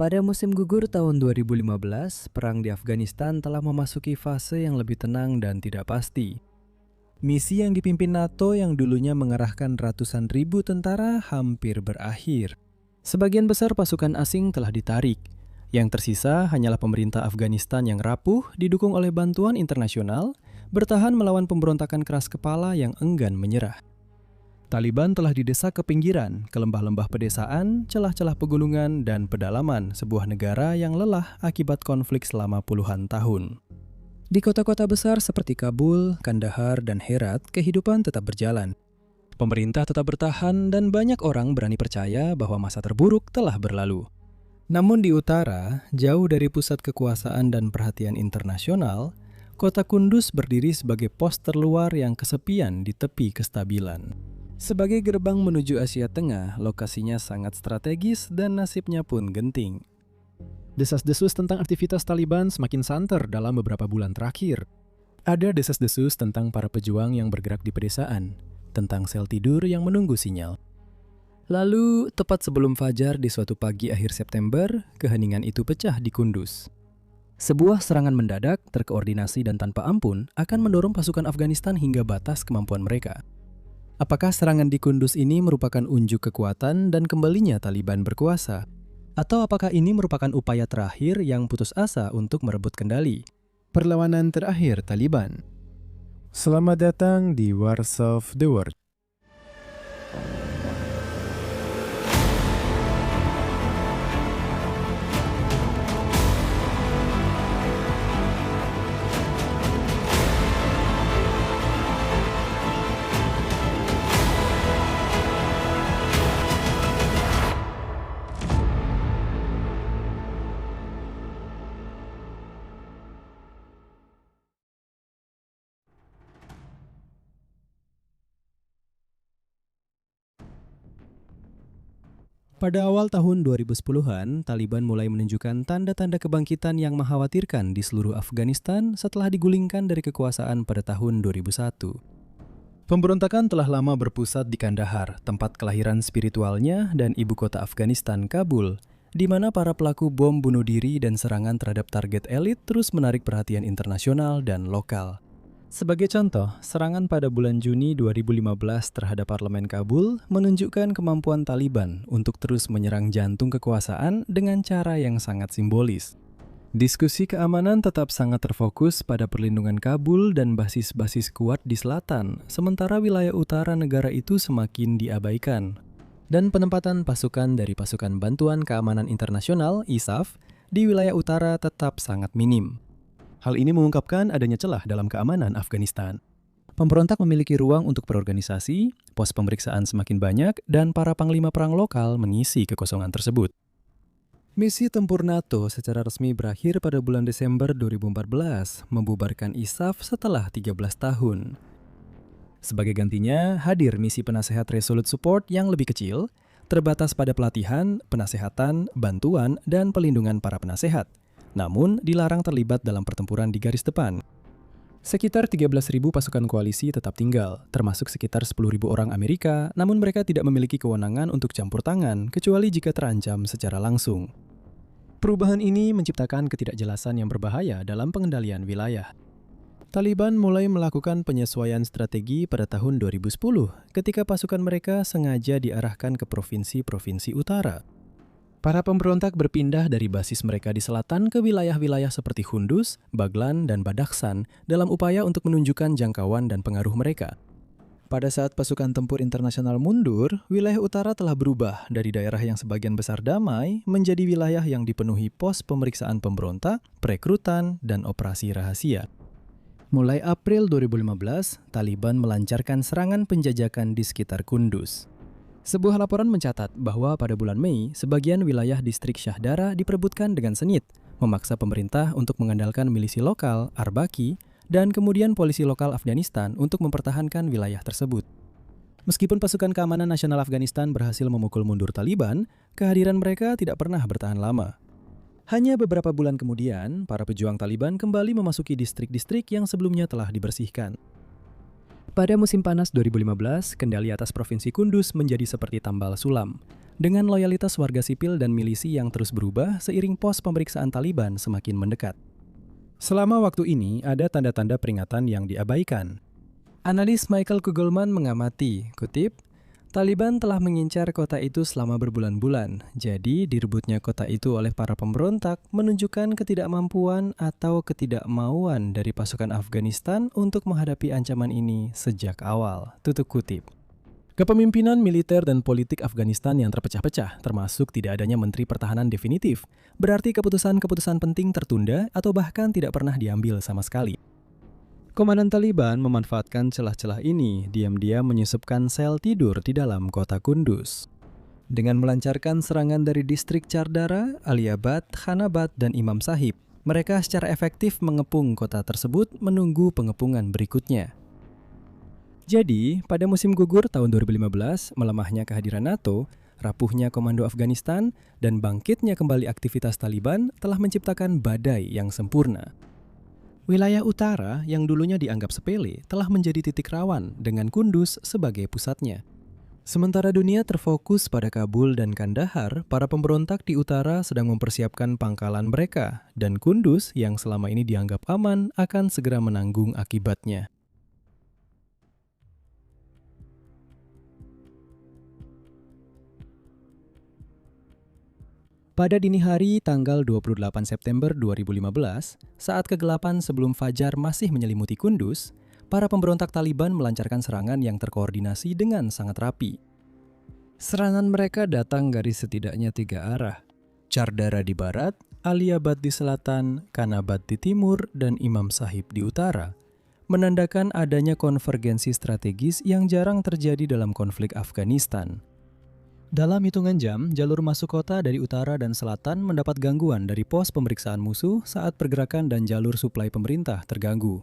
Pada musim gugur tahun 2015, perang di Afghanistan telah memasuki fase yang lebih tenang dan tidak pasti. Misi yang dipimpin NATO yang dulunya mengerahkan ratusan ribu tentara hampir berakhir. Sebagian besar pasukan asing telah ditarik. Yang tersisa hanyalah pemerintah Afghanistan yang rapuh, didukung oleh bantuan internasional, bertahan melawan pemberontakan keras kepala yang enggan menyerah. Taliban telah didesak ke pinggiran, ke lembah-lembah pedesaan, celah-celah pegunungan, dan pedalaman sebuah negara yang lelah akibat konflik selama puluhan tahun. Di kota-kota besar seperti Kabul, Kandahar, dan Herat, kehidupan tetap berjalan. Pemerintah tetap bertahan dan banyak orang berani percaya bahwa masa terburuk telah berlalu. Namun di utara, jauh dari pusat kekuasaan dan perhatian internasional, kota Kunduz berdiri sebagai pos terluar yang kesepian di tepi kestabilan. Sebagai gerbang menuju Asia Tengah, lokasinya sangat strategis dan nasibnya pun genting. Desas-desus tentang aktivitas Taliban semakin santer dalam beberapa bulan terakhir. Ada desas-desus tentang para pejuang yang bergerak di pedesaan, tentang sel tidur yang menunggu sinyal. Lalu, tepat sebelum fajar di suatu pagi akhir September, keheningan itu pecah di Kunduz. Sebuah serangan mendadak, terkoordinasi dan tanpa ampun akan mendorong pasukan Afghanistan hingga batas kemampuan mereka. Apakah serangan di Kunduz ini merupakan unjuk kekuatan dan kembalinya Taliban berkuasa? Atau apakah ini merupakan upaya terakhir yang putus asa untuk merebut kendali? Perlawanan terakhir Taliban. Selamat datang di Wars of the World. Pada awal tahun 2010-an, Taliban mulai menunjukkan tanda-tanda kebangkitan yang mengkhawatirkan di seluruh Afghanistan setelah digulingkan dari kekuasaan pada tahun 2001. Pemberontakan telah lama berpusat di Kandahar, tempat kelahiran spiritualnya, dan ibu kota Afghanistan, Kabul, di mana para pelaku bom bunuh diri dan serangan terhadap target elit terus menarik perhatian internasional dan lokal. Sebagai contoh, serangan pada bulan Juni 2015 terhadap parlemen Kabul menunjukkan kemampuan Taliban untuk terus menyerang jantung kekuasaan dengan cara yang sangat simbolis. Diskusi keamanan tetap sangat terfokus pada perlindungan Kabul dan basis-basis kuat di selatan, sementara wilayah utara negara itu semakin diabaikan. Dan penempatan pasukan dari Pasukan Bantuan Keamanan Internasional (ISAF) di wilayah utara tetap sangat minim. Hal ini mengungkapkan adanya celah dalam keamanan Afghanistan. Pemberontak memiliki ruang untuk berorganisasi, pos pemeriksaan semakin banyak, dan para panglima perang lokal mengisi kekosongan tersebut. Misi tempur NATO secara resmi berakhir pada bulan Desember 2014, membubarkan ISAF setelah 13 tahun. Sebagai gantinya, hadir misi penasehat Resolute Support yang lebih kecil, terbatas pada pelatihan, penasehatan, bantuan, dan pelindungan para penasehat. Namun dilarang terlibat dalam pertempuran di garis depan. Sekitar 13.000 pasukan koalisi tetap tinggal, termasuk sekitar 10.000 orang Amerika, namun mereka tidak memiliki kewenangan untuk campur tangan, kecuali jika terancam secara langsung. Perubahan ini menciptakan ketidakjelasan yang berbahaya dalam pengendalian wilayah. Taliban mulai melakukan penyesuaian strategi pada tahun 2010, ketika pasukan mereka sengaja diarahkan ke provinsi-provinsi utara. Para pemberontak berpindah dari basis mereka di selatan ke wilayah-wilayah seperti Kunduz, Baglan, dan Badakhshan dalam upaya untuk menunjukkan jangkauan dan pengaruh mereka. Pada saat pasukan tempur internasional mundur, wilayah utara telah berubah dari daerah yang sebagian besar damai menjadi wilayah yang dipenuhi pos pemeriksaan pemberontak, perekrutan, dan operasi rahasia. Mulai April 2015, Taliban melancarkan serangan penjajakan di sekitar Kunduz. Sebuah laporan mencatat bahwa pada bulan Mei, sebagian wilayah distrik Shahdara diperebutkan dengan sengit, memaksa pemerintah untuk mengandalkan milisi lokal, Arbaki, dan kemudian polisi lokal Afghanistan untuk mempertahankan wilayah tersebut. Meskipun pasukan keamanan nasional Afghanistan berhasil memukul mundur Taliban, kehadiran mereka tidak pernah bertahan lama. Hanya beberapa bulan kemudian, para pejuang Taliban kembali memasuki distrik-distrik yang sebelumnya telah dibersihkan. Pada musim panas 2015, kendali atas provinsi Kunduz menjadi seperti tambal sulam. dengan loyalitas warga sipil dan milisi yang terus berubah seiring pos pemeriksaan Taliban semakin mendekat. Selama waktu ini ada tanda-tanda peringatan yang diabaikan. Analis Michael Kugelman mengamati, kutip, Taliban telah mengincar kota itu selama berbulan-bulan, jadi direbutnya kota itu oleh para pemberontak menunjukkan ketidakmampuan atau ketidakmauan dari pasukan Afghanistan untuk menghadapi ancaman ini sejak awal. Tutup kutip. Kepemimpinan militer dan politik Afghanistan yang terpecah-pecah, termasuk tidak adanya menteri pertahanan definitif, berarti keputusan-keputusan penting tertunda atau bahkan tidak pernah diambil sama sekali. Komandan Taliban memanfaatkan celah-celah ini, diam-diam menyusupkan sel tidur di dalam kota Kunduz. Dengan melancarkan serangan dari distrik Chardara, Aliabad, Khanabad, dan Imam Sahib, mereka secara efektif mengepung kota tersebut menunggu pengepungan berikutnya. Jadi, pada musim gugur tahun 2015, melemahnya kehadiran NATO, rapuhnya komando Afghanistan, dan bangkitnya kembali aktivitas Taliban telah menciptakan badai yang sempurna. Wilayah utara yang dulunya dianggap sepele telah menjadi titik rawan dengan Kunduz sebagai pusatnya. Sementara dunia terfokus pada Kabul dan Kandahar, para pemberontak di utara sedang mempersiapkan pangkalan mereka, dan Kunduz yang selama ini dianggap aman akan segera menanggung akibatnya. Pada dini hari tanggal 28 September 2015, saat kegelapan sebelum fajar masih menyelimuti Kunduz, para pemberontak Taliban melancarkan serangan yang terkoordinasi dengan sangat rapi. Serangan mereka datang dari setidaknya 3 arah. Chardara di barat, Aliabad di selatan, Khanabad di timur, dan Imam Sahib di utara, menandakan adanya konvergensi strategis yang jarang terjadi dalam konflik Afghanistan. Dalam hitungan jam, jalur masuk kota dari utara dan selatan mendapat gangguan dari pos pemeriksaan musuh saat pergerakan dan jalur suplai pemerintah terganggu.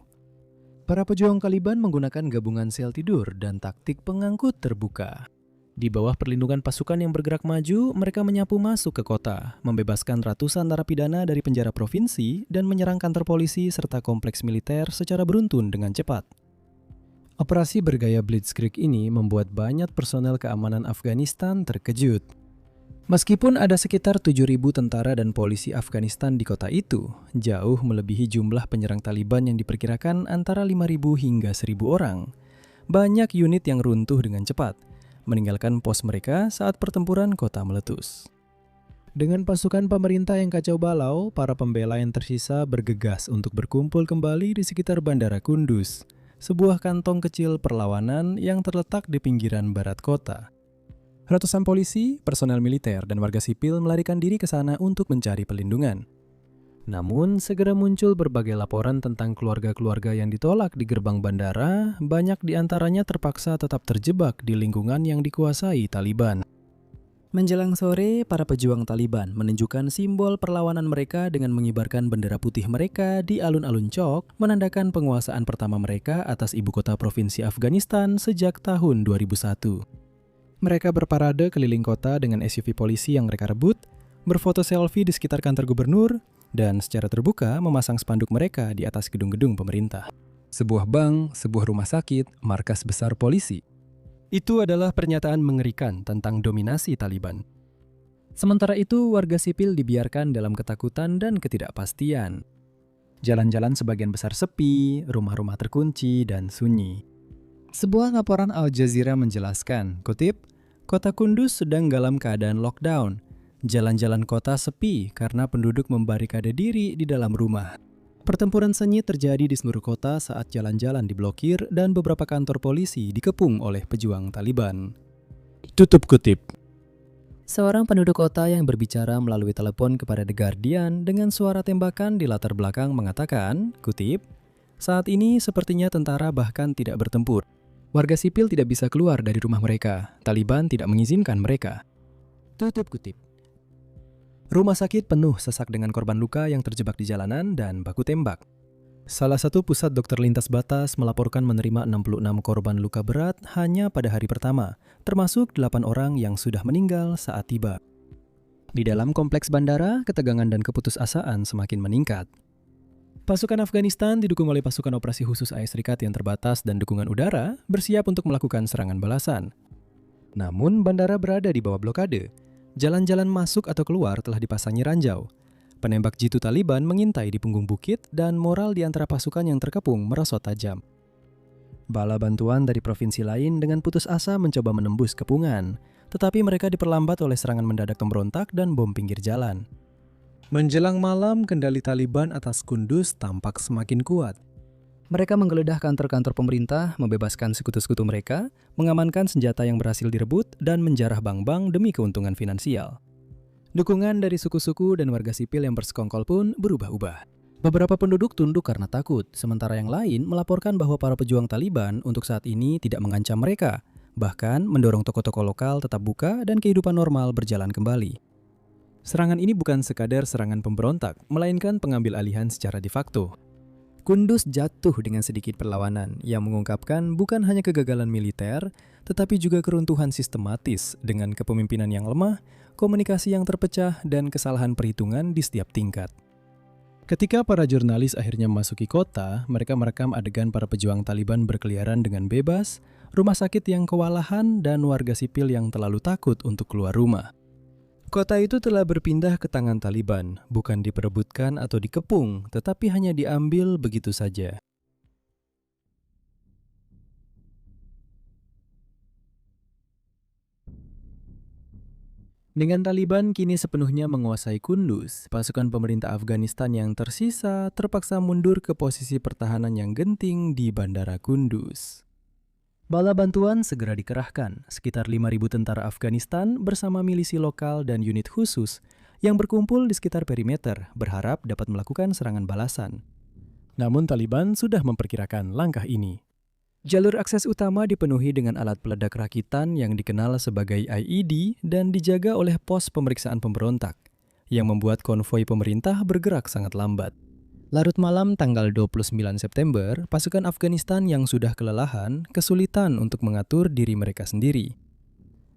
Para pejuang Taliban menggunakan gabungan sel tidur dan taktik pengangkut terbuka. Di bawah perlindungan pasukan yang bergerak maju, mereka menyapu masuk ke kota, membebaskan ratusan narapidana dari penjara provinsi dan menyerang kantor polisi serta kompleks militer secara beruntun dengan cepat. Operasi bergaya Blitzkrieg ini membuat banyak personel keamanan Afghanistan terkejut. Meskipun ada sekitar 7.000 tentara dan polisi Afghanistan di kota itu, jauh melebihi jumlah penyerang Taliban yang diperkirakan antara 5.000 hingga 1.000 orang. Banyak unit yang runtuh dengan cepat, meninggalkan pos mereka saat pertempuran kota meletus. Dengan pasukan pemerintah yang kacau balau, para pembela yang tersisa bergegas untuk berkumpul kembali di sekitar Bandara Kunduz, sebuah kantong kecil perlawanan yang terletak di pinggiran barat kota. Ratusan polisi, personel militer, dan warga sipil melarikan diri ke sana untuk mencari perlindungan. Namun, segera muncul berbagai laporan tentang keluarga-keluarga yang ditolak di gerbang bandara, banyak di antaranya terpaksa tetap terjebak di lingkungan yang dikuasai Taliban. Menjelang sore, para pejuang Taliban menunjukkan simbol perlawanan mereka dengan mengibarkan bendera putih mereka di alun-alun Chowk, menandakan penguasaan pertama mereka atas ibu kota provinsi Afghanistan sejak tahun 2001. Mereka berparade keliling kota dengan SUV polisi yang mereka rebut, berfoto selfie di sekitar kantor gubernur, dan secara terbuka memasang spanduk mereka di atas gedung-gedung pemerintah. Sebuah bank, sebuah rumah sakit, markas besar polisi. Itu adalah pernyataan mengerikan tentang dominasi Taliban. Sementara itu, warga sipil dibiarkan dalam ketakutan dan ketidakpastian. Jalan-jalan sebagian besar sepi, rumah-rumah terkunci, dan sunyi. Sebuah laporan Al Jazeera menjelaskan, kutip, kota Kunduz sedang dalam keadaan lockdown. Jalan-jalan kota sepi karena penduduk membarikade diri di dalam rumah. Pertempuran sengit terjadi di seluruh kota saat jalan-jalan diblokir dan beberapa kantor polisi dikepung oleh pejuang Taliban. Tutup kutip. Seorang penduduk kota yang berbicara melalui telepon kepada The Guardian dengan suara tembakan di latar belakang mengatakan, kutip, saat ini sepertinya tentara bahkan tidak bertempur. Warga sipil tidak bisa keluar dari rumah mereka. Taliban tidak mengizinkan mereka. Tutup kutip. Rumah sakit penuh sesak dengan korban luka yang terjebak di jalanan dan baku tembak. Salah satu pusat dokter lintas batas melaporkan menerima 66 korban luka berat hanya pada hari pertama, termasuk 8 orang yang sudah meninggal saat tiba. Di dalam kompleks bandara, ketegangan dan keputusasaan semakin meningkat. Pasukan Afghanistan didukung oleh pasukan operasi khusus AS Serikat yang terbatas dan dukungan udara bersiap untuk melakukan serangan balasan. Namun bandara berada di bawah blokade. Jalan-jalan masuk atau keluar telah dipasangi ranjau. Penembak jitu Taliban mengintai di punggung bukit dan moral di antara pasukan yang terkepung merosot tajam. Bala bantuan dari provinsi lain dengan putus asa mencoba menembus kepungan, tetapi mereka diperlambat oleh serangan mendadak pemberontak dan bom pinggir jalan. Menjelang malam, kendali Taliban atas Kunduz tampak semakin kuat. Mereka menggeledah kantor-kantor pemerintah, membebaskan sekutu-sekutu mereka, mengamankan senjata yang berhasil direbut, dan menjarah bank-bank demi keuntungan finansial. Dukungan dari suku-suku dan warga sipil yang bersekongkol pun berubah-ubah. Beberapa penduduk tunduk karena takut, sementara yang lain melaporkan bahwa para pejuang Taliban untuk saat ini tidak mengancam mereka, bahkan mendorong toko-toko lokal tetap buka dan kehidupan normal berjalan kembali. Serangan ini bukan sekadar serangan pemberontak, melainkan pengambil alihan secara de facto. Kunduz jatuh dengan sedikit perlawanan yang mengungkapkan bukan hanya kegagalan militer, tetapi juga keruntuhan sistematis dengan kepemimpinan yang lemah, komunikasi yang terpecah, dan kesalahan perhitungan di setiap tingkat. Ketika para jurnalis akhirnya memasuki kota, mereka merekam adegan para pejuang Taliban berkeliaran dengan bebas, rumah sakit yang kewalahan, dan warga sipil yang terlalu takut untuk keluar rumah. Kota itu telah berpindah ke tangan Taliban, bukan diperebutkan atau dikepung, tetapi hanya diambil begitu saja. Dengan Taliban kini sepenuhnya menguasai Kunduz, pasukan pemerintah Afghanistan yang tersisa terpaksa mundur ke posisi pertahanan yang genting di Bandara Kunduz. Bala bantuan segera dikerahkan, sekitar 5.000 tentara Afghanistan bersama milisi lokal dan unit khusus yang berkumpul di sekitar perimeter, berharap dapat melakukan serangan balasan. Namun Taliban sudah memperkirakan langkah ini. Jalur akses utama dipenuhi dengan alat peledak rakitan yang dikenal sebagai IED dan dijaga oleh pos pemeriksaan pemberontak, yang membuat konvoi pemerintah bergerak sangat lambat. Larut malam tanggal 29 September, pasukan Afghanistan yang sudah kelelahan kesulitan untuk mengatur diri mereka sendiri.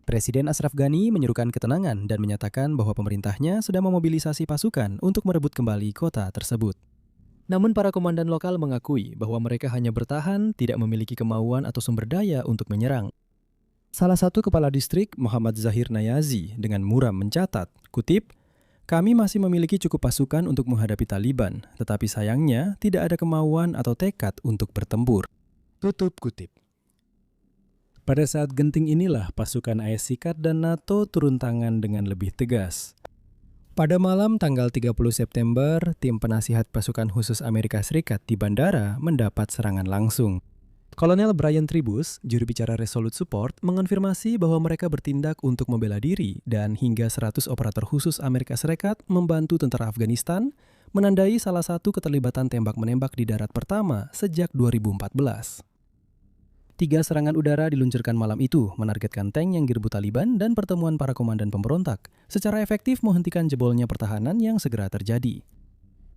Presiden Ashraf Ghani menyerukan ketenangan dan menyatakan bahwa pemerintahnya sedang memobilisasi pasukan untuk merebut kembali kota tersebut. Namun para komandan lokal mengakui bahwa mereka hanya bertahan, tidak memiliki kemauan atau sumber daya untuk menyerang. Salah satu kepala distrik, Muhammad Zahir Nayazi, dengan muram mencatat, kutip, "Kami masih memiliki cukup pasukan untuk menghadapi Taliban, tetapi sayangnya tidak ada kemauan atau tekad untuk bertempur." Tutup kutip. Pada saat genting inilah pasukan AS Sikat dan NATO turun tangan dengan lebih tegas. Pada malam tanggal 30 September, tim penasihat pasukan khusus Amerika Serikat di bandara mendapat serangan langsung. Kolonel Brian Tribus, juru bicara Resolute Support, mengonfirmasi bahwa mereka bertindak untuk membela diri dan hingga 100 operator khusus Amerika Serikat membantu tentara Afghanistan, menandai salah satu keterlibatan tembak-menembak di darat pertama sejak 2014. 3 serangan udara diluncurkan malam itu, menargetkan tank yang direbut Taliban dan pertemuan para komandan pemberontak, secara efektif menghentikan jebolnya pertahanan yang segera terjadi.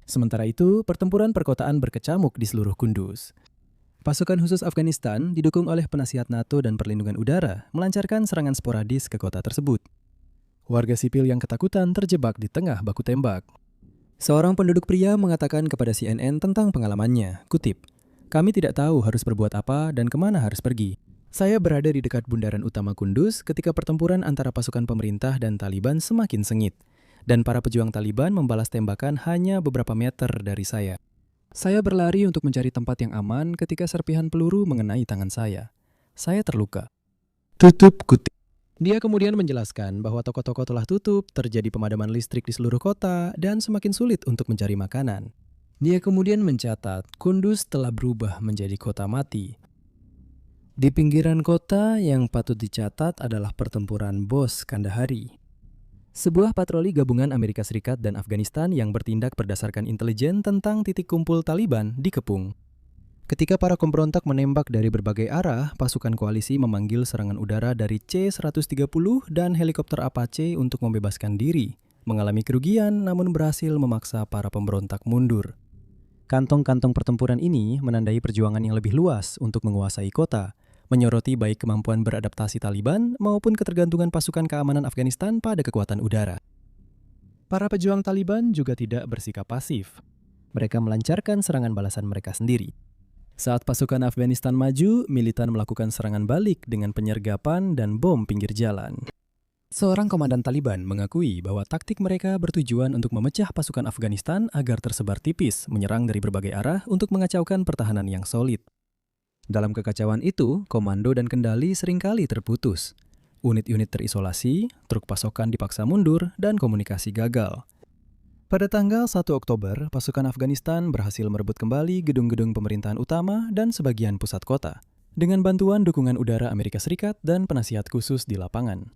Sementara itu, pertempuran perkotaan berkecamuk di seluruh Kunduz. Pasukan khusus Afghanistan, didukung oleh penasihat NATO dan perlindungan udara, melancarkan serangan sporadis ke kota tersebut. Warga sipil yang ketakutan terjebak di tengah baku tembak. Seorang penduduk pria mengatakan kepada CNN tentang pengalamannya, kutip, "Kami tidak tahu harus berbuat apa dan kemana harus pergi. Saya berada di dekat bundaran utama Kunduz ketika pertempuran antara pasukan pemerintah dan Taliban semakin sengit, dan para pejuang Taliban membalas tembakan hanya beberapa meter dari saya. Saya berlari untuk mencari tempat yang aman ketika serpihan peluru mengenai tangan saya. Saya terluka." Tutup kutip. Dia kemudian menjelaskan bahwa toko-toko telah tutup, terjadi pemadaman listrik di seluruh kota, dan semakin sulit untuk mencari makanan. Dia kemudian mencatat, Kunduz telah berubah menjadi kota mati. Di pinggiran kota yang patut dicatat adalah pertempuran Bos Kandahari. Sebuah patroli gabungan Amerika Serikat dan Afghanistan yang bertindak berdasarkan intelijen tentang titik kumpul Taliban dikepung. Ketika para pemberontak menembak dari berbagai arah, pasukan koalisi memanggil serangan udara dari C-130 dan helikopter Apache untuk membebaskan diri, mengalami kerugian namun berhasil memaksa para pemberontak mundur. Kantong-kantong pertempuran ini menandai perjuangan yang lebih luas untuk menguasai kota, menyoroti baik kemampuan beradaptasi Taliban maupun ketergantungan pasukan keamanan Afghanistan pada kekuatan udara. Para pejuang Taliban juga tidak bersikap pasif. Mereka melancarkan serangan balasan mereka sendiri. Saat pasukan Afghanistan maju, militan melakukan serangan balik dengan penyergapan dan bom pinggir jalan. Seorang komandan Taliban mengakui bahwa taktik mereka bertujuan untuk memecah pasukan Afghanistan agar tersebar tipis, menyerang dari berbagai arah untuk mengacaukan pertahanan yang solid. Dalam kekacauan itu, komando dan kendali seringkali terputus. Unit-unit terisolasi, truk pasokan dipaksa mundur, dan komunikasi gagal. Pada tanggal 1 Oktober, pasukan Afghanistan berhasil merebut kembali gedung-gedung pemerintahan utama dan sebagian pusat kota, dengan bantuan dukungan udara Amerika Serikat dan penasihat khusus di lapangan.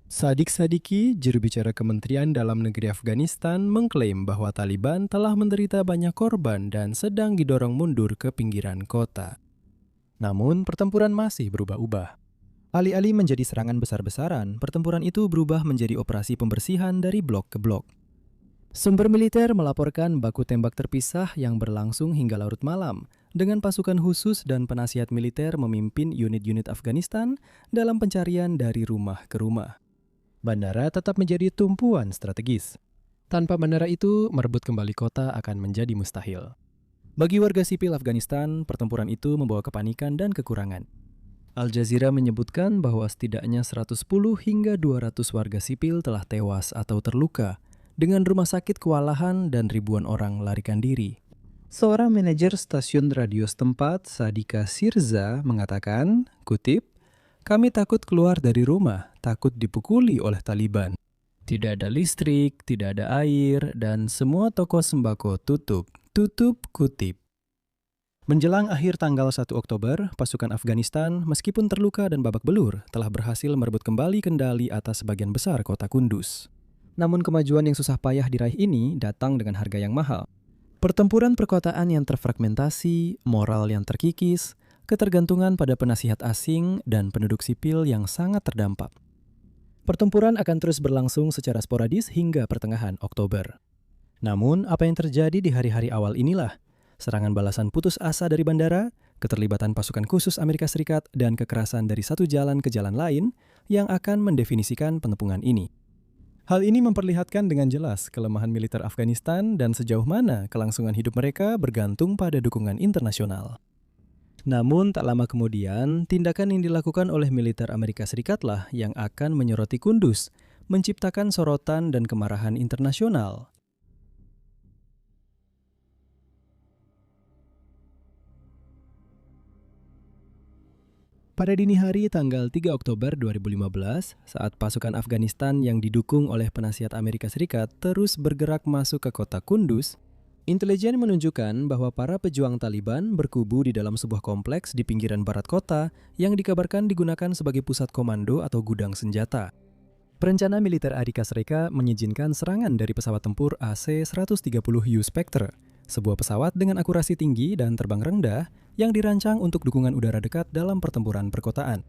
Sadiq Sadiki, juru bicara Kementerian Dalam Negeri Afghanistan, mengklaim bahwa Taliban telah menderita banyak korban dan sedang didorong mundur ke pinggiran kota. Namun, pertempuran masih berubah-ubah. Alih-alih menjadi serangan besar-besaran, pertempuran itu berubah menjadi operasi pembersihan dari blok ke blok. Sumber militer melaporkan baku tembak terpisah yang berlangsung hingga larut malam, dengan pasukan khusus dan penasihat militer memimpin unit-unit Afghanistan dalam pencarian dari rumah ke rumah. Bandara tetap menjadi tumpuan strategis. Tanpa bandara itu, merebut kembali kota akan menjadi mustahil. Bagi warga sipil Afghanistan, pertempuran itu membawa kepanikan dan kekurangan. Al Jazeera menyebutkan bahwa setidaknya 110 hingga 200 warga sipil telah tewas atau terluka, dengan rumah sakit kewalahan dan ribuan orang larikan diri. Seorang manajer stasiun radio setempat, Sadika Sirza, mengatakan, kutip, "Kami takut keluar dari rumah, takut dipukuli oleh Taliban. Tidak ada listrik, tidak ada air, dan semua toko sembako tutup." Tutup kutip. Menjelang akhir tanggal 1 Oktober, pasukan Afghanistan, meskipun terluka dan babak belur, telah berhasil merebut kembali kendali atas sebagian besar kota Kunduz. Namun kemajuan yang susah payah diraih ini datang dengan harga yang mahal. Pertempuran perkotaan yang terfragmentasi, moral yang terkikis, ketergantungan pada penasihat asing, dan penduduk sipil yang sangat terdampak. Pertempuran akan terus berlangsung secara sporadis hingga pertengahan Oktober. Namun, apa yang terjadi di hari-hari awal inilah serangan balasan putus asa dari bandara, keterlibatan pasukan khusus Amerika Serikat, dan kekerasan dari satu jalan ke jalan lain yang akan mendefinisikan pengepungan ini. Hal ini memperlihatkan dengan jelas kelemahan militer Afghanistan dan sejauh mana kelangsungan hidup mereka bergantung pada dukungan internasional. Namun, tak lama kemudian, tindakan yang dilakukan oleh militer Amerika Serikatlah yang akan menyoroti Kunduz, menciptakan sorotan dan kemarahan internasional. Pada dini hari tanggal 3 Oktober 2015, saat pasukan Afghanistan yang didukung oleh penasihat Amerika Serikat terus bergerak masuk ke kota Kunduz, intelijen menunjukkan bahwa para pejuang Taliban berkubu di dalam sebuah kompleks di pinggiran barat kota yang dikabarkan digunakan sebagai pusat komando atau gudang senjata. Perencana militer Amerika Serikat mengizinkan serangan dari pesawat tempur AC-130U Spectre, sebuah pesawat dengan akurasi tinggi dan terbang rendah yang dirancang untuk dukungan udara dekat dalam pertempuran perkotaan.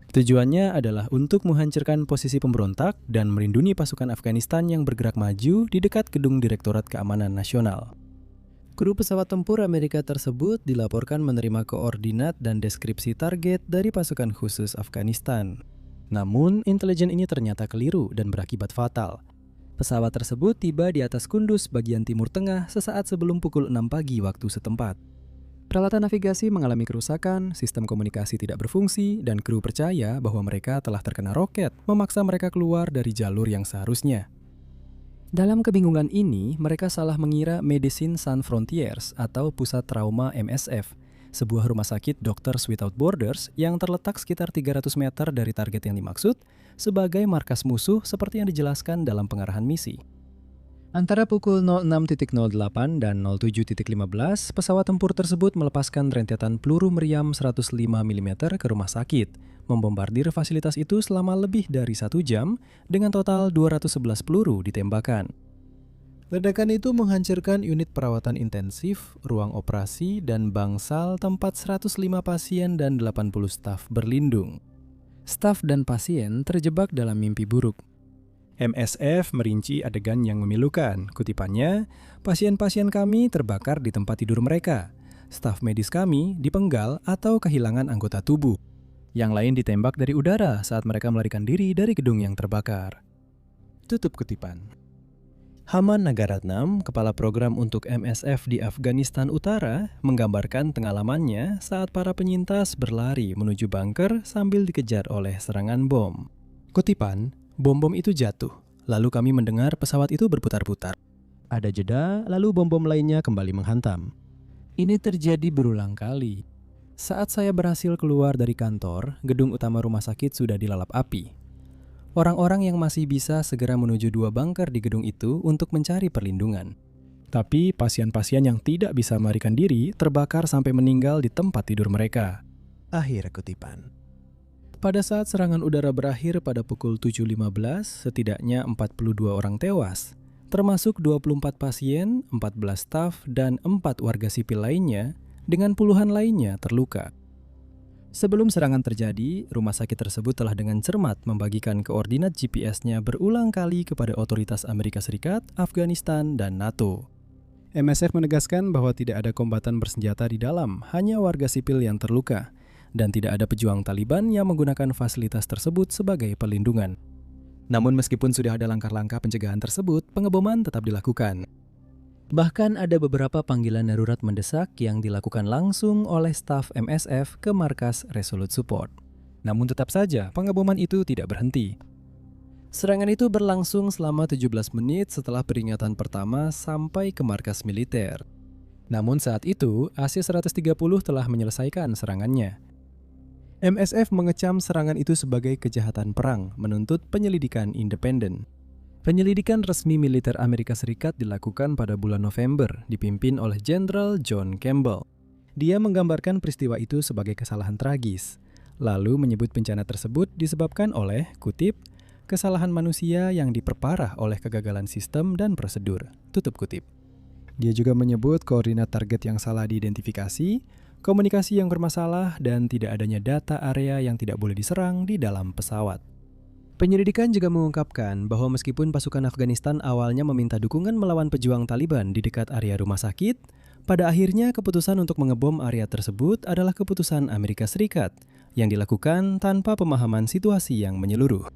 Tujuannya adalah untuk menghancurkan posisi pemberontak dan melindungi pasukan Afghanistan yang bergerak maju di dekat gedung Direktorat Keamanan Nasional. Kru pesawat tempur Amerika tersebut dilaporkan menerima koordinat dan deskripsi target dari pasukan khusus Afghanistan. Namun, intelijen ini ternyata keliru dan berakibat fatal. Pesawat tersebut tiba di atas Kunduz bagian timur tengah sesaat sebelum pukul 6 pagi waktu setempat. Peralatan navigasi mengalami kerusakan, sistem komunikasi tidak berfungsi, dan kru percaya bahwa mereka telah terkena roket, memaksa mereka keluar dari jalur yang seharusnya. Dalam kebingungan ini, mereka salah mengira Medicine Sans Frontiers atau Pusat Trauma MSF, sebuah rumah sakit Doctors Without Borders yang terletak sekitar 300 meter dari target yang dimaksud, sebagai markas musuh seperti yang dijelaskan dalam pengarahan misi. Antara pukul 06.08 dan 07.15, pesawat tempur tersebut melepaskan rentetan peluru meriam 105 mm ke rumah sakit, membombardir fasilitas itu selama lebih dari 1 jam dengan total 211 peluru ditembakkan. Ledakan itu menghancurkan unit perawatan intensif, ruang operasi, dan bangsal tempat 105 pasien dan 80 staf berlindung. Staf dan pasien terjebak dalam mimpi buruk. MSF merinci adegan yang memilukan. Kutipannya, pasien-pasien kami terbakar di tempat tidur mereka. Staf medis kami dipenggal atau kehilangan anggota tubuh. Yang lain ditembak dari udara saat mereka melarikan diri dari gedung yang terbakar. Tutup kutipan. Haman Nagaratnam, kepala program untuk MSF di Afghanistan Utara, menggambarkan pengalamannya saat para penyintas berlari menuju bunker sambil dikejar oleh serangan bom. Kutipan, Bom-bom itu jatuh, lalu kami mendengar pesawat itu berputar-putar. Ada jeda, lalu bom-bom lainnya kembali menghantam. Ini terjadi berulang kali. Saat saya berhasil keluar dari kantor, gedung utama rumah sakit sudah dilalap api. Orang-orang yang masih bisa segera menuju 2 bunker di gedung itu untuk mencari perlindungan. Tapi pasien-pasien yang tidak bisa melarikan diri terbakar sampai meninggal di tempat tidur mereka. Akhir kutipan. Pada saat serangan udara berakhir pada pukul 7.15, setidaknya 42 orang tewas, termasuk 24 pasien, 14 staf, dan 4 warga sipil lainnya, dengan puluhan lainnya terluka. Sebelum serangan terjadi, rumah sakit tersebut telah dengan cermat membagikan koordinat GPS-nya berulang kali kepada otoritas Amerika Serikat, Afghanistan, dan NATO. MSF menegaskan bahwa tidak ada kombatan bersenjata di dalam, hanya warga sipil yang terluka, dan tidak ada pejuang Taliban yang menggunakan fasilitas tersebut sebagai perlindungan. Namun meskipun sudah ada langkah-langkah pencegahan tersebut, pengeboman tetap dilakukan. Bahkan ada beberapa panggilan darurat mendesak yang dilakukan langsung oleh staf MSF ke markas Resolute Support. Namun tetap saja pengeboman itu tidak berhenti. Serangan itu berlangsung selama 17 menit setelah peringatan pertama sampai ke markas militer. Namun saat itu, AC-130 telah menyelesaikan serangannya. MSF mengecam serangan itu sebagai kejahatan perang, menuntut penyelidikan independen. Penyelidikan resmi militer Amerika Serikat dilakukan pada bulan November, dipimpin oleh Jenderal John Campbell. Dia menggambarkan peristiwa itu sebagai kesalahan tragis, lalu menyebut bencana tersebut disebabkan oleh, kutip, kesalahan manusia yang diperparah oleh kegagalan sistem dan prosedur, tutup kutip. Dia juga menyebut koordinat target yang salah diidentifikasi, komunikasi yang bermasalah, dan tidak adanya data area yang tidak boleh diserang di dalam pesawat. Penyelidikan juga mengungkapkan bahwa meskipun pasukan Afghanistan awalnya meminta dukungan melawan pejuang Taliban di dekat area rumah sakit, pada akhirnya keputusan untuk mengebom area tersebut adalah keputusan Amerika Serikat yang dilakukan tanpa pemahaman situasi yang menyeluruh.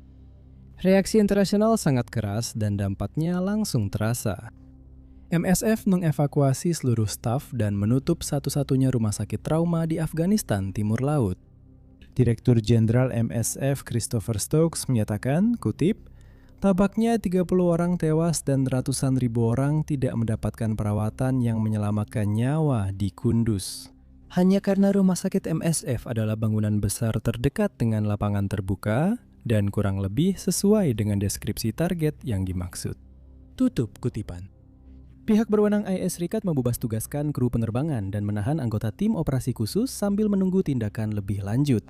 Reaksi internasional sangat keras dan dampaknya langsung terasa. MSF mengevakuasi seluruh staf dan menutup satu-satunya rumah sakit trauma di Afghanistan Timur Laut. Direktur Jenderal MSF Christopher Stokes menyatakan, kutip, tabaknya 30 orang tewas dan ratusan ribu orang tidak mendapatkan perawatan yang menyelamatkan nyawa di Kunduz. Hanya karena rumah sakit MSF adalah bangunan besar terdekat dengan lapangan terbuka dan kurang lebih sesuai dengan deskripsi target yang dimaksud. Tutup kutipan. Pihak berwenang AS Serikat membebas tugaskan kru penerbangan dan menahan anggota tim operasi khusus sambil menunggu tindakan lebih lanjut.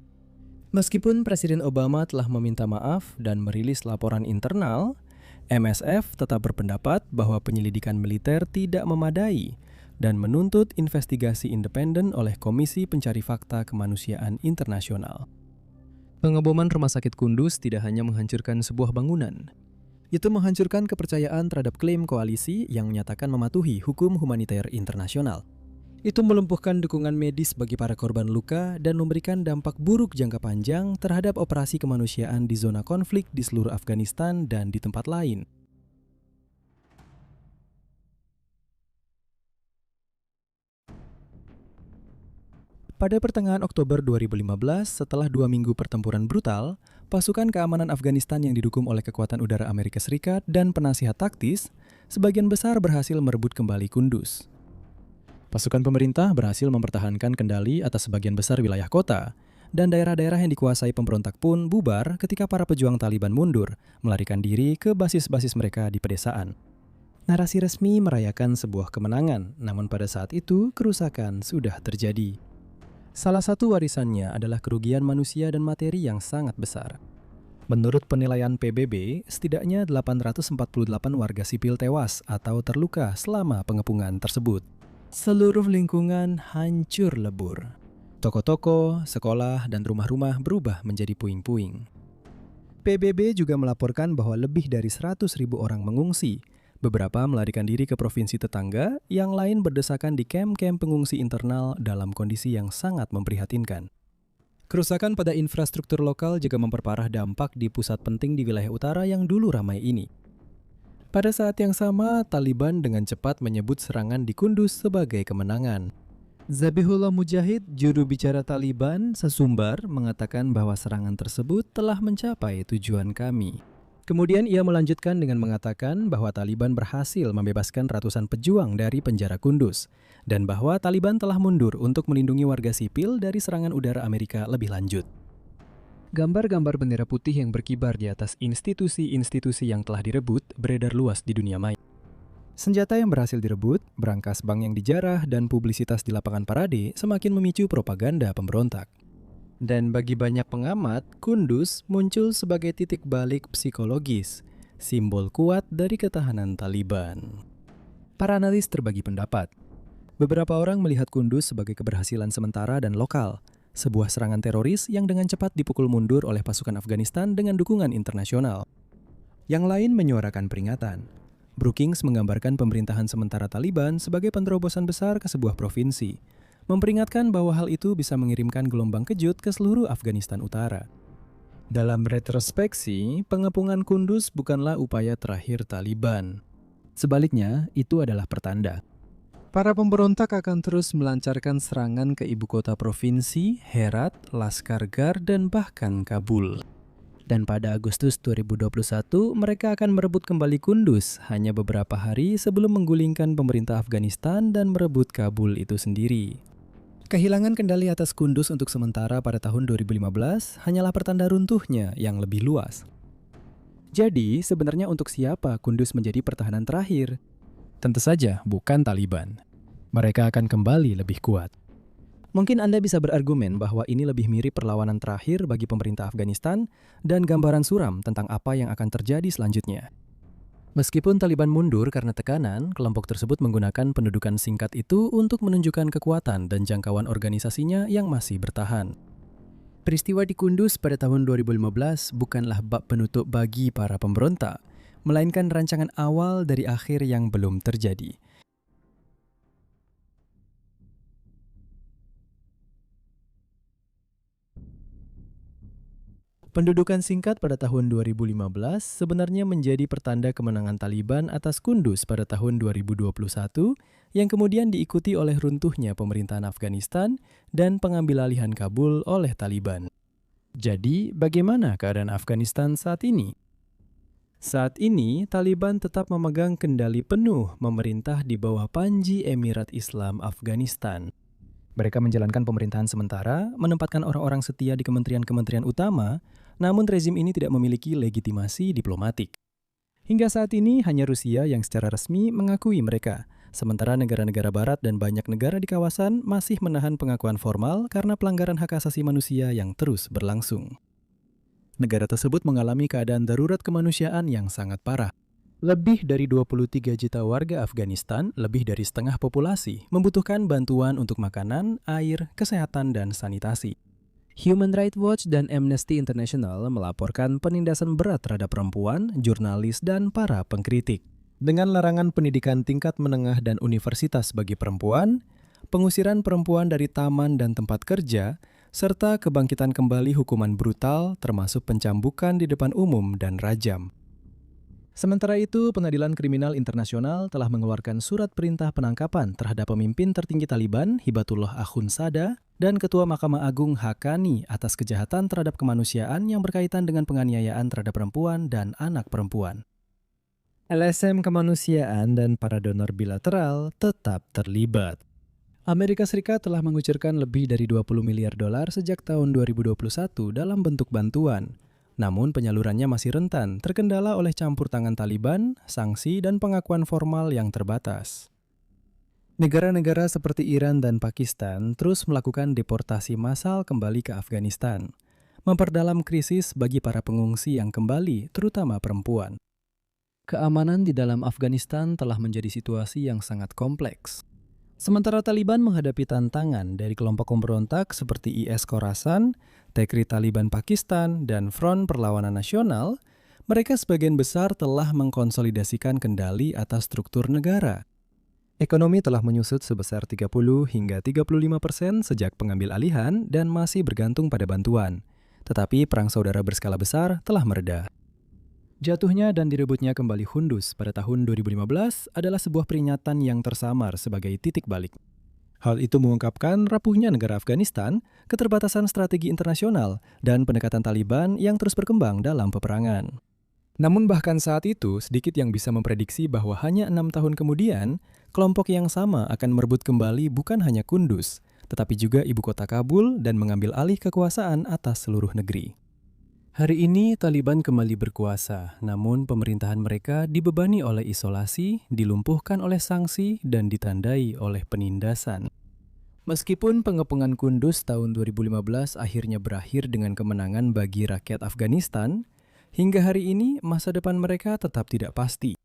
Meskipun Presiden Obama telah meminta maaf dan merilis laporan internal, MSF tetap berpendapat bahwa penyelidikan militer tidak memadai dan menuntut investigasi independen oleh Komisi Pencari Fakta Kemanusiaan Internasional. Pengeboman rumah sakit Kunduz tidak hanya menghancurkan sebuah bangunan, itu menghancurkan kepercayaan terhadap klaim koalisi yang menyatakan mematuhi hukum humaniter internasional. Itu melumpuhkan dukungan medis bagi para korban luka dan memberikan dampak buruk jangka panjang terhadap operasi kemanusiaan di zona konflik di seluruh Afghanistan dan di tempat lain. Pada pertengahan Oktober 2015, setelah 2 minggu pertempuran brutal, pasukan keamanan Afghanistan yang didukung oleh kekuatan udara Amerika Serikat dan penasihat taktis, sebagian besar berhasil merebut kembali Kunduz. Pasukan pemerintah berhasil mempertahankan kendali atas sebagian besar wilayah kota, dan daerah-daerah yang dikuasai pemberontak pun bubar ketika para pejuang Taliban mundur, melarikan diri ke basis-basis mereka di pedesaan. Narasi resmi merayakan sebuah kemenangan, namun pada saat itu kerusakan sudah terjadi. Salah satu warisannya adalah kerugian manusia dan materi yang sangat besar. Menurut penilaian PBB, setidaknya 848 warga sipil tewas atau terluka selama pengepungan tersebut. Seluruh lingkungan hancur lebur. Toko-toko, sekolah, dan rumah-rumah berubah menjadi puing-puing. PBB juga melaporkan bahwa lebih dari 100.000 orang mengungsi. Beberapa melarikan diri ke provinsi tetangga, yang lain berdesakan di kamp-kamp pengungsi internal dalam kondisi yang sangat memprihatinkan. Kerusakan pada infrastruktur lokal juga memperparah dampak di pusat penting di wilayah utara yang dulu ramai ini. Pada saat yang sama, Taliban dengan cepat menyebut serangan di Kunduz sebagai kemenangan. Zabihullah Mujahid, juru bicara Taliban, sesumbar mengatakan bahwa serangan tersebut telah mencapai tujuan kami. Kemudian ia melanjutkan dengan mengatakan bahwa Taliban berhasil membebaskan ratusan pejuang dari penjara Kunduz dan bahwa Taliban telah mundur untuk melindungi warga sipil dari serangan udara Amerika lebih lanjut. Gambar-gambar bendera putih yang berkibar di atas institusi-institusi yang telah direbut beredar luas di dunia maya. Senjata yang berhasil direbut, berangkas bank yang dijarah, dan publisitas di lapangan parade semakin memicu propaganda pemberontak. Dan bagi banyak pengamat, Kunduz muncul sebagai titik balik psikologis, simbol kuat dari ketahanan Taliban. Para analis terbagi pendapat. Beberapa orang melihat Kunduz sebagai keberhasilan sementara dan lokal, sebuah serangan teroris yang dengan cepat dipukul mundur oleh pasukan Afghanistan dengan dukungan internasional. Yang lain menyuarakan peringatan. Brookings menggambarkan pemerintahan sementara Taliban sebagai penerobosan besar ke sebuah provinsi, memperingatkan bahwa hal itu bisa mengirimkan gelombang kejut ke seluruh Afghanistan Utara. Dalam retrospeksi, pengepungan Kunduz bukanlah upaya terakhir Taliban. Sebaliknya, itu adalah pertanda. Para pemberontak akan terus melancarkan serangan ke ibu kota provinsi, Herat, Laskargah, dan bahkan Kabul. Dan pada Agustus 2021, mereka akan merebut kembali Kunduz hanya beberapa hari sebelum menggulingkan pemerintah Afghanistan dan merebut Kabul itu sendiri. Kehilangan kendali atas Kunduz untuk sementara pada tahun 2015 hanyalah pertanda runtuhnya yang lebih luas. Jadi, sebenarnya untuk siapa Kunduz menjadi pertahanan terakhir? Tentu saja bukan Taliban. Mereka akan kembali lebih kuat. Mungkin Anda bisa berargumen bahwa ini lebih mirip perlawanan terakhir bagi pemerintah Afghanistan dan gambaran suram tentang apa yang akan terjadi selanjutnya. Meskipun Taliban mundur karena tekanan, kelompok tersebut menggunakan pendudukan singkat itu untuk menunjukkan kekuatan dan jangkauan organisasinya yang masih bertahan. Peristiwa di Kunduz pada tahun 2015 bukanlah bab penutup bagi para pemberontak, melainkan rancangan awal dari akhir yang belum terjadi. Pendudukan singkat pada tahun 2015 sebenarnya menjadi pertanda kemenangan Taliban atas Kunduz pada tahun 2021 yang kemudian diikuti oleh runtuhnya pemerintahan Afghanistan dan pengambil alihan Kabul oleh Taliban. Jadi, bagaimana keadaan Afghanistan saat ini? Saat ini, Taliban tetap memegang kendali penuh memerintah di bawah Panji Emirat Islam Afghanistan. Mereka menjalankan pemerintahan sementara, menempatkan orang-orang setia di kementerian-kementerian utama, namun rezim ini tidak memiliki legitimasi diplomatik. Hingga saat ini, hanya Rusia yang secara resmi mengakui mereka, sementara negara-negara barat dan banyak negara di kawasan masih menahan pengakuan formal karena pelanggaran hak asasi manusia yang terus berlangsung. Negara tersebut mengalami keadaan darurat kemanusiaan yang sangat parah. Lebih dari 23 juta warga Afghanistan, lebih dari setengah populasi, membutuhkan bantuan untuk makanan, air, kesehatan, dan sanitasi. Human Rights Watch dan Amnesty International melaporkan penindasan berat terhadap perempuan, jurnalis, dan para pengkritik. Dengan larangan pendidikan tingkat menengah dan universitas bagi perempuan, pengusiran perempuan dari taman dan tempat kerja, serta kebangkitan kembali hukuman brutal termasuk pencambukan di depan umum dan rajam. Sementara itu, Pengadilan Kriminal Internasional telah mengeluarkan surat perintah penangkapan terhadap pemimpin tertinggi Taliban, Hibatullah Akhundzada, dan Ketua Mahkamah Agung Haqqani atas kejahatan terhadap kemanusiaan yang berkaitan dengan penganiayaan terhadap perempuan dan anak perempuan. LSM kemanusiaan dan para donor bilateral tetap terlibat. Amerika Serikat telah mengucurkan lebih dari 20 miliar dolar sejak tahun 2021 dalam bentuk bantuan. Namun penyalurannya masih rentan, terkendala oleh campur tangan Taliban, sanksi, dan pengakuan formal yang terbatas. Negara-negara seperti Iran dan Pakistan terus melakukan deportasi massal kembali ke Afghanistan, memperdalam krisis bagi para pengungsi yang kembali, terutama perempuan. Keamanan di dalam Afghanistan telah menjadi situasi yang sangat kompleks. Sementara Taliban menghadapi tantangan dari kelompok pemberontak seperti IS Khorasan, Tehrik Taliban Pakistan, dan Front Perlawanan Nasional, mereka sebagian besar telah mengkonsolidasikan kendali atas struktur negara. Ekonomi telah menyusut sebesar 30 hingga 35% sejak pengambil alihan dan masih bergantung pada bantuan. Tetapi perang saudara berskala besar telah mereda. Jatuhnya dan direbutnya kembali Kunduz pada tahun 2015 adalah sebuah peringatan yang tersamar sebagai titik balik. Hal itu mengungkapkan rapuhnya negara Afghanistan, keterbatasan strategi internasional, dan pendekatan Taliban yang terus berkembang dalam peperangan. Namun bahkan saat itu, sedikit yang bisa memprediksi bahwa hanya 6 tahun kemudian, kelompok yang sama akan merebut kembali bukan hanya Kunduz, tetapi juga ibu kota Kabul dan mengambil alih kekuasaan atas seluruh negeri. Hari ini Taliban kembali berkuasa, namun pemerintahan mereka dibebani oleh isolasi, dilumpuhkan oleh sanksi, dan ditandai oleh penindasan. Meskipun pengepungan Kunduz tahun 2015 akhirnya berakhir dengan kemenangan bagi rakyat Afghanistan, hingga hari ini masa depan mereka tetap tidak pasti.